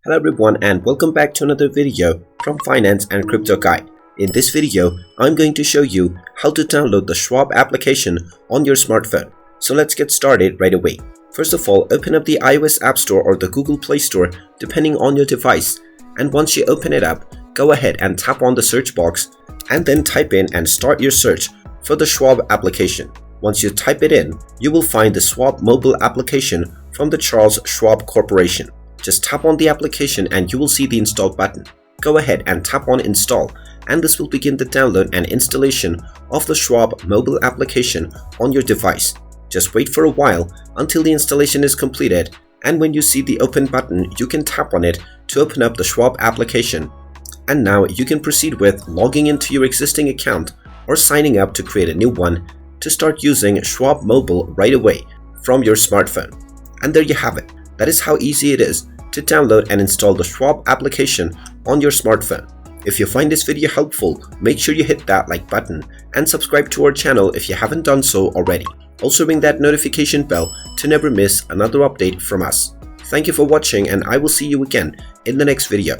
Hello everyone and welcome back to another video from Finance and Crypto Guide. In this video, I'm going to show you how to download the Schwab application on your smartphone. So let's get started right away. First of all, open up the iOS App Store or the Google Play Store depending on your device. And once you open it up, go ahead and tap on the search box and then type in and start your search for the Schwab application. Once you type it in, you will find the Schwab mobile application from the Charles Schwab Corporation. Just tap on the application and you will see the install button. Go ahead and tap on install and this will begin the download and installation of the Schwab mobile application on your device. Just wait for a while until the installation is completed, and when you see the open button, you can tap on it to open up the Schwab application. And now you can proceed with logging into your existing account or signing up to create a new one to start using Schwab Mobile right away from your smartphone. And there you have it. That is how easy it is to download and install the Schwab application on your smartphone. If you find this video helpful, make sure you hit that like button and subscribe to our channel if you haven't done so already. Also ring that notification bell to never miss another update from us. Thank you for watching and I will see you again in the next video.